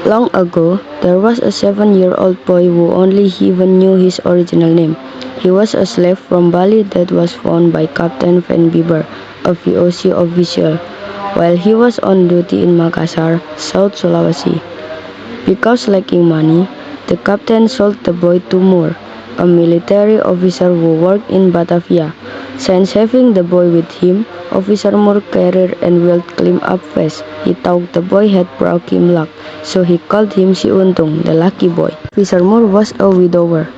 Long ago, there was a 7-year-old boy who only even knew his original name. He was a slave from Bali that was found by Captain Van Bieber, a VOC official, while he was on duty in Makassar, South Sulawesi. Because lacking money, the captain sold the boy to Moore, a military officer who worked in Batavia. Since having the boy with him, Officer Moore career and wealth climbed up fast. He thought the boy had brought him luck, so he called him si Untung, the lucky boy. Officer Moore was a widower.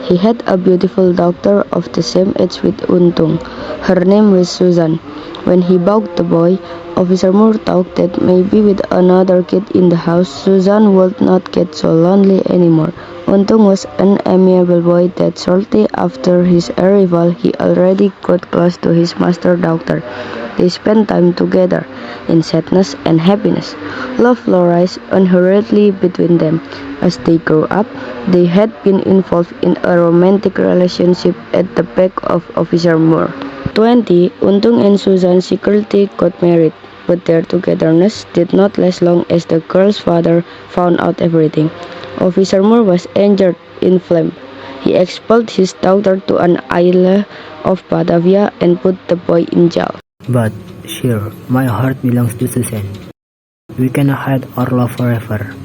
He had a beautiful daughter of the same age with Untung. Her name was Susan. When he bought the boy, Officer Moore thought that maybe with another kid in the house, Susan would not get so lonely anymore. Untung was an amiable boy that shortly after his arrival, he already got close to his master daughter. They spent time together, in sadness and happiness. Love flourished unhurriedly between them. As they grew up, they had been involved in a romantic relationship at the back of Officer Moore. 20, Untung and Susan secretly got married, but their togetherness did not last long as the girl's father found out everything. Officer Moore was angered, inflamed. He expelled his daughter to an island of Batavia and put the boy in jail. But, sure, my heart belongs to Susan. We cannot hide our love forever.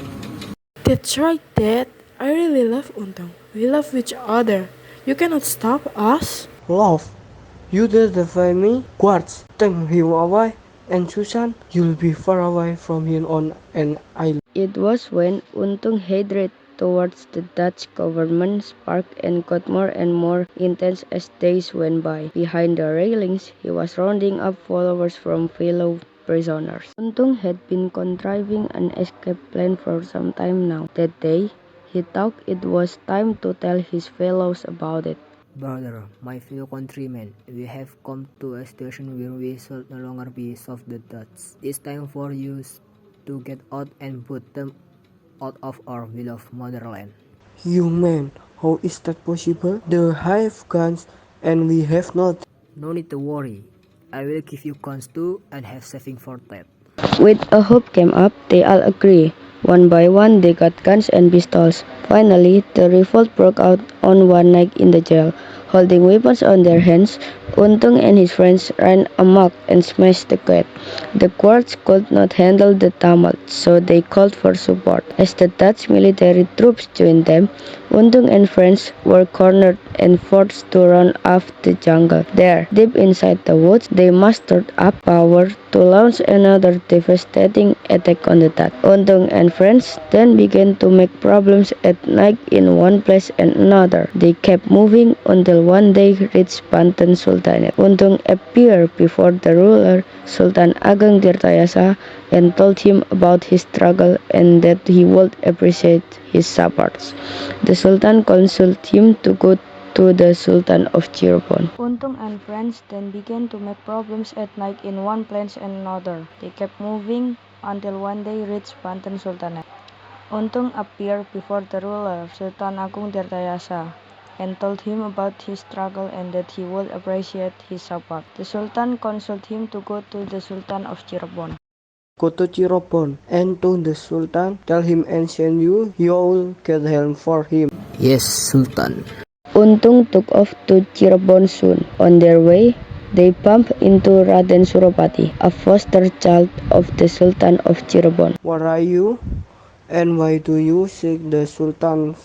That's right, Dad. I really love Untung. We love each other. You cannot stop us. Love, you defy me? Guards, take him away. And Susan, you'll be far away from him on an island. It was when Untung's hatred towards the Dutch government sparked and got more and more intense as days went by. Behind the railings, he was rounding up followers from fellow prisoners. Untung had been contriving an escape plan for some time now. That day, he thought it was time to tell his fellows about it. Brother, my fellow countrymen, we have come to a situation where we should no longer be soft the Dutch. It's time for you to get out and put them out of our beloved motherland. You man, how is that possible? They have guns and we have not. No need to worry. I will give you guns too and have saving for that. With a hope came up, they all agree. One by one, they got guns and pistols. Finally, the revolt broke out on one night in the jail. Holding weapons on their hands, Untung and his friends ran amok and smashed the gate. The guards could not handle the tumult, so they called for support. As the Dutch military troops joined them, Untung and friends were cornered and forced to run off the jungle. There, deep inside the woods, they mustered up power to launch another devastating attack on the Dutch. Untung and friends then began to make problems at night in one place and another. They kept moving until one day reached Banten Sultanate. Untung appeared before the ruler, Sultan Ageng Tirtayasa, and told him about his struggle and that he would appreciate his supports. The Sultan counseled him to go to the Sultan of Cirebon. Untung and friends then began to make problems at night in one place and another. They kept moving until one day reached Banten Sultanate. Untung appeared before the ruler, Sultan Agung Tirtayasa, and told him about his struggle and that he would appreciate his support. The Sultan counseled him to go to the Sultan of Cirebon. Go to Cirebon and to the Sultan, tell him and send you'll get help for him. Yes, Sultan. Untung took off to Cirebon soon. On their way, they bumped into Raden Suropati, a foster child of the Sultan of Cirebon. What are you? And why do you seek the Sultan?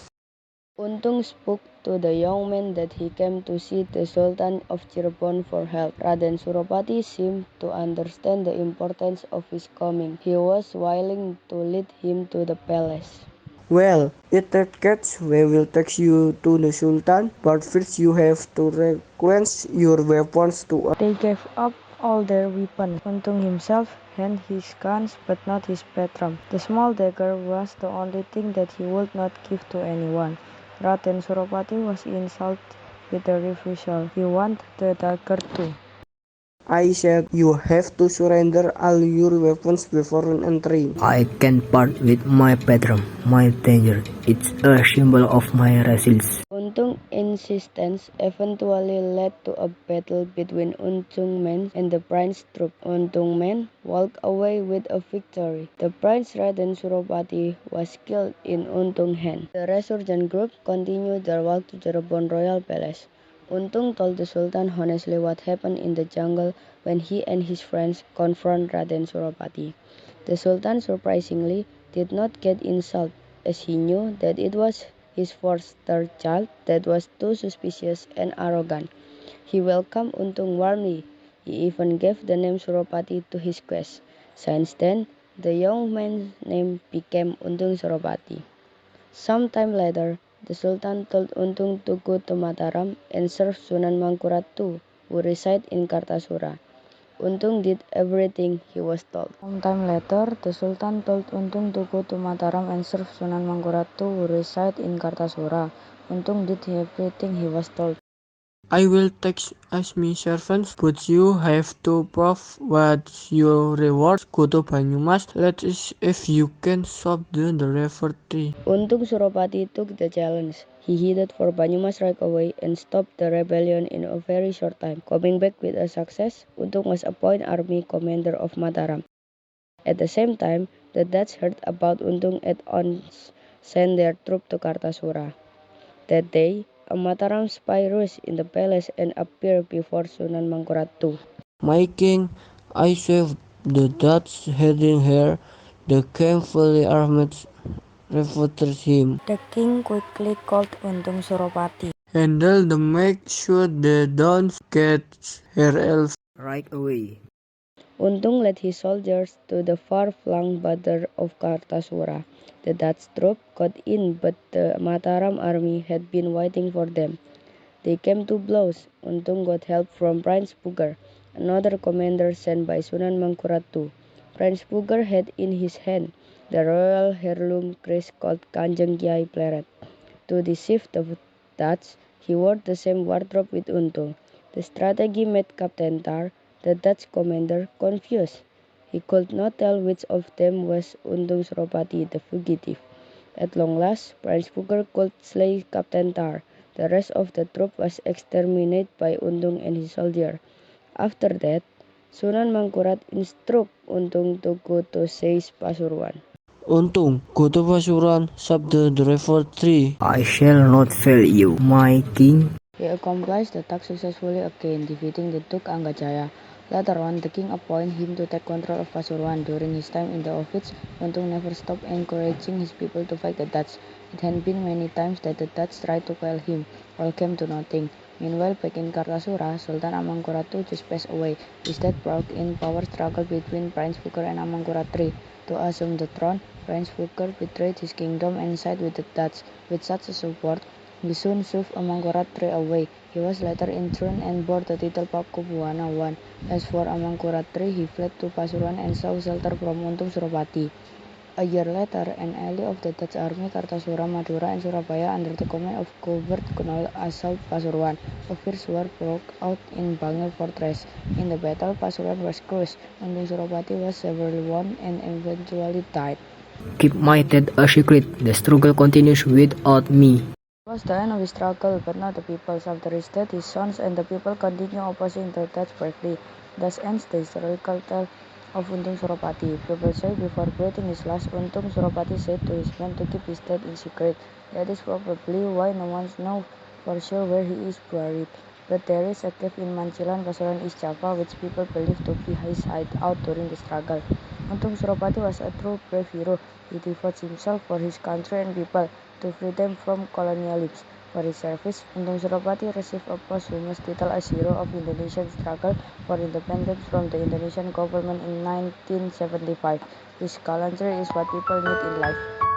Untung spoke to the young man that he came to see the Sultan of Cirebon for help. Raden Suropati seemed to understand the importance of his coming. He was willing to lead him to the palace. Well, in that case, we will take you to the Sultan, but first you have to request your weapons to us. They gave up all their weapons. Untung himself had his guns but not his patron. The small dagger was the only thing that he would not give to anyone. Raden Suropati was insulted with the refusal. He wanted the dagger too. I said you have to surrender all your weapons before entering. I can part with my patron, my danger. It's a symbol of my resilience. Untung insistence eventually led to a battle between Untung men and the prince's troops. Untung men walked away with a victory. The prince Raden Suropati was killed in Untung's hand. The resurgent group continued their walk to Cirebon royal palace. Untung told the Sultan honestly what happened in the jungle when he and his friends confronted Raden Suropati. The Sultan surprisingly did not get insulted, as he knew that it was his foster child that was too suspicious and arrogant. He welcomed Untung warmly. He even gave the name Suropati to his quest. Since then, the young man's name became Untung Suropati. Some time later, the Sultan told Untung to go to Mataram and serve Sunan Mangkurat II, who resided in Kartasura. Untung did everything he was told. Some time later, the Sultan told Untung to go to Mataram and serve Sunan Mangkurat II, who resided in Kartasura. Untung did everything he was told. I will take as my servants, but you have to prove what your rewards. Go to Banyumas. Let's see if you can solve the river tree. Untung Suropati took the challenge. He headed for Banyumas right away and stopped the rebellion in a very short time. Coming back with a success, Untung was appointed army commander of Mataram. At the same time, the Dutch heard about Untung and once sent their troops to Kartasura. That day, a Mataram spy rushed in the palace and appeared before Sunan Mangkurat II. My king, I saved the Dutch heading here. The king fully armed refuted him. The king quickly called Untung Suropati. Handle the make sure they don't get here else. Right away. Untung led his soldiers to the far-flung border of Kartasura. The Dutch troops got in, but the Mataram army had been waiting for them. They came to blows. Untung got help from Prince Pugar, another commander sent by Sunan Mangkurat II. Prince Pugar had in his hand the royal heirloom crest called Kanjeng Kiai Pleret. To deceive the Dutch, he wore the same wardrobe with Untung. The strategy made Captain Tar, the Dutch commander, confused. He could not tell which of them was Untung Suropati, the fugitive. At long last, Prince Pugar could slay Captain Tar. The rest of the troop was exterminated by Untung and his soldier. After that, Sunan Mangkurat instructed Untung to go to seize Pasuruan. Untung, go to Pasuruan, sub the river tree. I shall not fail you, my king. He accomplished the task successfully again, defeating the Duke Anggajaya. Later on, the king appointed him to take control of Pasuruan. During his time in the office, Untung never stopped encouraging his people to fight the Dutch. It had been many times that the Dutch tried to quell him, all came to nothing. Meanwhile, back in Kartasura, Sultan Amangkurat II just passed away. His death brought in power struggle between Prince Pugar and Amangkurat III. To assume the throne, Prince Pugar betrayed his kingdom and sided with the Dutch. With such a support, he soon shoved Amangkurat III away. He was later enthroned and bore the title Pakubuwana I. As for Amangkurat III, he fled to Pasuruan and sought shelter from Untung Suropati. A year later, an ally of the Dutch army, Kartasura, Madura, and Surabaya, under the command of Govert Kunoil, assaulted Pasuruan. A fierce war broke out in Bangil fortress. In the battle, Pasuruan was crushed. Untung Suropati was severely wounded and eventually died. Keep my death a secret. The struggle continues without me. It was the end of his struggle, but not the people's. After his death, his sons and the people continue opposing the Dutch bravely. Thus ends the historical tale of Untung Suropati. People say before breathing his last, Untung Suropati said to his men to keep his death in secret. That is probably why no one knows for sure where he is buried. But there is a cave in Mancilan, Pasuruan, East Java, which people believe to be his hideout during the struggle. Untung Suropati was a true brave hero. He devoted himself for his country and people to free them from colonialism. For his service, Untung Suropati received a posthumous title as Hero of Indonesian Struggle for Independence from the Indonesian government in 1975. His gallantry is what people need in life.